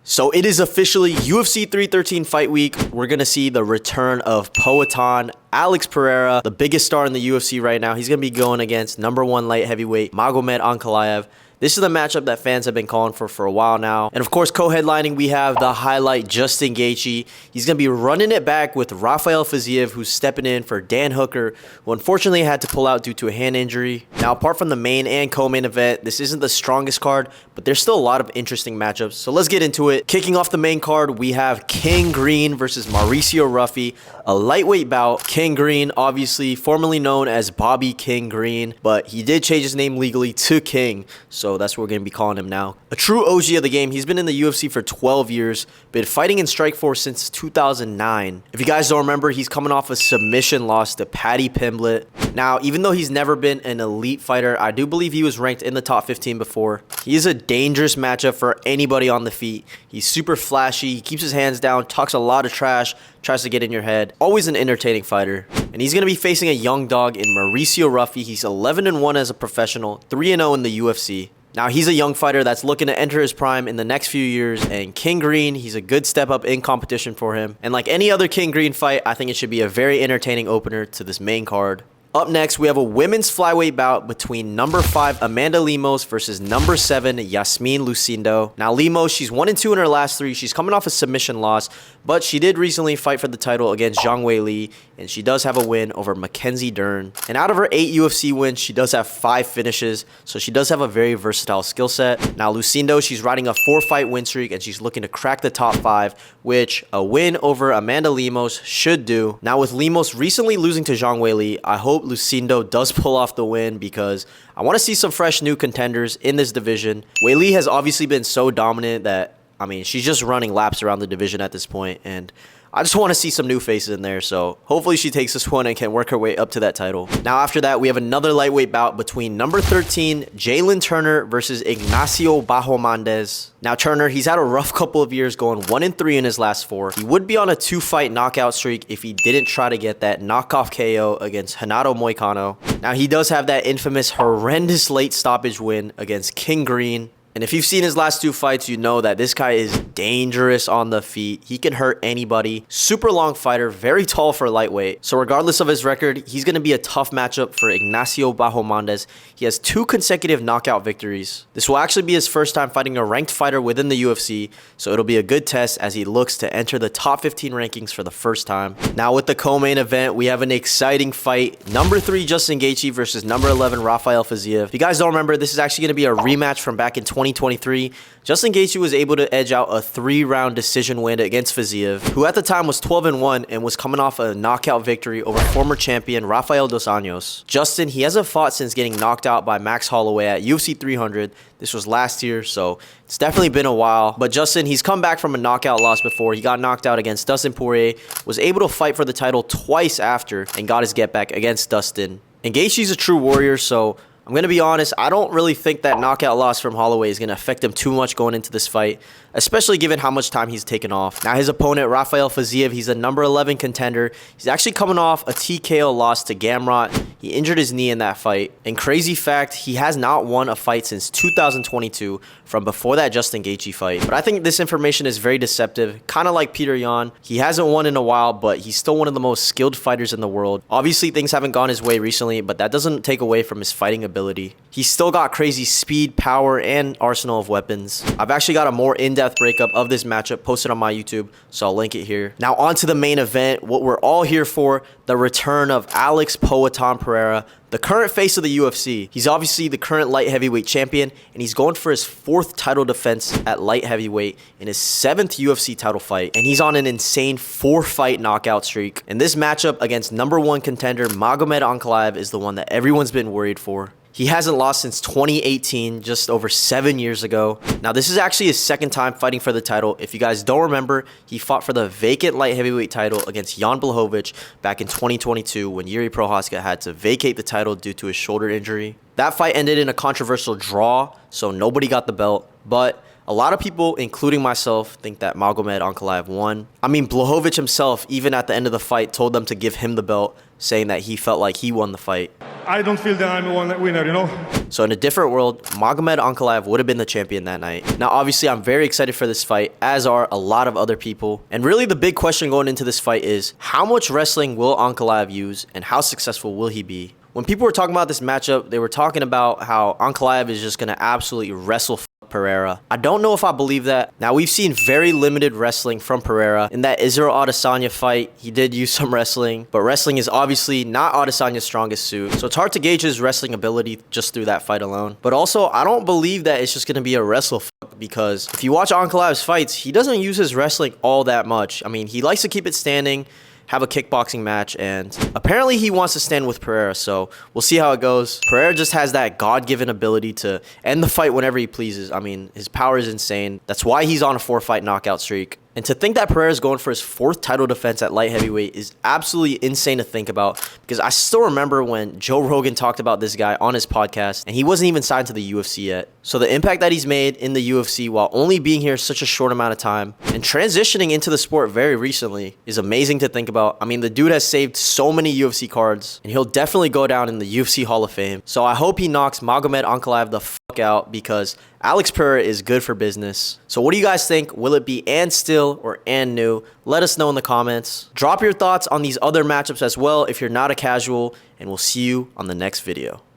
So it is officially UFC 313 fight week. We're going to see the return of Poatan, Alex Pereira, the biggest star in the UFC right now. He's going to be going against #1 light heavyweight Magomed Ankalaev. This is the matchup that fans have been calling for a while now. And of course, co-headlining, we have the highlight Justin Gaethje. He's going to be running it back with Rafael Fiziev, who's stepping in for Dan Hooker, who unfortunately had to pull out due to a hand injury. Now, apart from the main and co-main event, this isn't the strongest card, but there's still a lot of interesting matchups. So let's get into it. Kicking off the main card, we have King Green versus Mauricio Ruffy, a lightweight bout. King Green, obviously formerly known as Bobby King Green, but he did change his name legally to King, so that's what we're going to be calling him now. A true OG of the game. He's been in the UFC for 12 years, been fighting in Strikeforce since 2009. If you guys don't remember, he's coming off a submission loss to Paddy Pimblett. Now, even though he's never been an elite fighter, I do believe he was ranked in the top 15 before. He is a dangerous matchup for anybody on the feet. He's super flashy, he keeps his hands down, talks a lot of trash, tries to get in your head. Always an entertaining fighter. And he's going to be facing a young dog in Mauricio Ruffy. He's 11-1 as a professional, 3-0 in the UFC. Now, he's a young fighter that's looking to enter his prime in the next few years, and King Green, he's a good step up in competition for him. And like any other King Green fight, I think it should be a very entertaining opener to this main card. Up next, we have a women's flyweight bout between #5 Amanda Lemos versus #7 Iasmin Lucindo. Now, Lemos, she's 1-2 in her last 3. She's coming off a submission loss, but she did recently fight for the title against Zhang Weili, and she does have a win over Mackenzie Dern. And out of her 8 UFC wins, she does have 5 finishes, so she does have a very versatile skill set. Now, Lucindo, she's riding a 4-fight win streak, and she's looking to crack the top 5, which a win over Amanda Lemos should do. Now, with Lemos recently losing to Zhang Weili, I hope Lucindo does pull off the win because I want to see some fresh new contenders in this division. Weili has obviously been so dominant that, I mean, she's just running laps around the division at this point, and I just want to see some new faces in there, so hopefully she takes this one and can work her way up to that title. Now, after that, we have another lightweight bout between #13 Jalin Turner versus Ignacio Bahamondes. Now, Turner, he's had a rough couple of years, going 1-3 in his last 4. He would be on a 2-fight knockout streak if he didn't try to get that knockoff KO against Renato Moicano. Now, he does have that infamous horrendous late stoppage win against King Green. And if you've seen his last 2 fights, you know that this guy is dangerous on the feet. He can hurt anybody. Super long fighter, very tall for lightweight. So regardless of his record, he's going to be a tough matchup for Ignacio Bahamondes. He has 2 consecutive knockout victories. This will actually be his first time fighting a ranked fighter within the UFC, so it'll be a good test as he looks to enter the top 15 rankings for the first time. Now with the co-main event, we have an exciting fight. #3 Justin Gaethje versus #11 Rafael Fiziev. If you guys don't remember, this is actually going to be a rematch from back in 2023. Justin Gaethje was able to edge out a 3-round decision win against Fiziev, who at the time was 12-1 and was coming off a knockout victory over former champion Rafael dos Anjos. Justin, he hasn't fought since getting knocked out by Max Holloway at UFC 300. This was last year, so it's definitely been a while. But Justin, he's come back from a knockout loss before. He got knocked out against Dustin Poirier, was able to fight for the title twice after, and got his get back against Dustin. And Gaethje's a true warrior, so I'm going to be honest, I don't really think that knockout loss from Holloway is going to affect him too much going into this fight, especially given how much time he's taken off. Now, his opponent, Rafael Fiziev, he's a #11 contender. He's actually coming off a TKO loss to Gamrot. He injured his knee in that fight. And crazy fact, he has not won a fight since 2022 from before that Justin Gaethje fight. But I think this information is very deceptive, kind of like Peter Yan. He hasn't won in a while, but he's still one of the most skilled fighters in the world. Obviously, things haven't gone his way recently, but that doesn't take away from his fighting ability. He's still got crazy speed, power, and arsenal of weapons. I've actually got a more in-depth breakup of this matchup posted on my YouTube, so I'll link it here. Now on to the main event, what we're all here for, the return of Alex Poatan Pereira, the current face of the UFC. He's obviously the current light heavyweight champion, and he's going for his 4th title defense at light heavyweight in his 7th UFC title fight. And he's on an insane 4-fight knockout streak. And this matchup against #1 contender Magomed Ankalaev is the one that everyone's been worried for. He hasn't lost since 2018, just over 7 years ago. Now, this is actually his 2nd time fighting for the title. If you guys don't remember, he fought for the vacant light heavyweight title against Jan Blachowicz back in 2022 when Yuri Prochazka had to vacate the title due to his shoulder injury. That fight ended in a controversial draw, so nobody got the belt, but a lot of people, including myself, think that Magomed Ankalaev won. I mean, Blachowicz himself, even at the end of the fight, told them to give him the belt. saying that he felt like he won the fight. I don't feel that I'm a winner, you know? So in a different world, Magomed Ankalaev would have been the champion that night. Now, obviously, I'm very excited for this fight, as are a lot of other people. And really, the big question going into this fight is, how much wrestling will Ankalaev use, and how successful will he be? When people were talking about this matchup, they were talking about how Ankalaev is just going to absolutely wrestle Pereira. I don't know if I believe that. Now, we've seen very limited wrestling from Pereira. In that Israel Adesanya fight, he did use some wrestling, but wrestling is obviously not Adesanya's strongest suit. So it's hard to gauge his wrestling ability just through that fight alone. But also, I don't believe that it's just going to be a wrestle because if you watch Ankalaev's fights, he doesn't use his wrestling all that much. I mean, he likes to keep it standing, have a kickboxing match, and apparently he wants to stand with Pereira, so we'll see how it goes. Pereira just has that God-given ability to end the fight whenever he pleases. I mean, his power is insane. That's why he's on a 4-fight knockout streak. And to think that Pereira is going for his 4th title defense at light heavyweight is absolutely insane to think about, because I still remember when Joe Rogan talked about this guy on his podcast, and he wasn't even signed to the UFC yet. So the impact that he's made in the UFC while only being here such a short amount of time and transitioning into the sport very recently is amazing to think about. I mean, the dude has saved so many UFC cards, and he'll definitely go down in the UFC Hall of Fame. So I hope he knocks Magomed Ankalaev the fuck out, because Alex Pereira is good for business. So what do you guys think? Will it be and still or and new? Let us know in the comments. Drop your thoughts on these other matchups as well if you're not a casual, and we'll see you on the next video.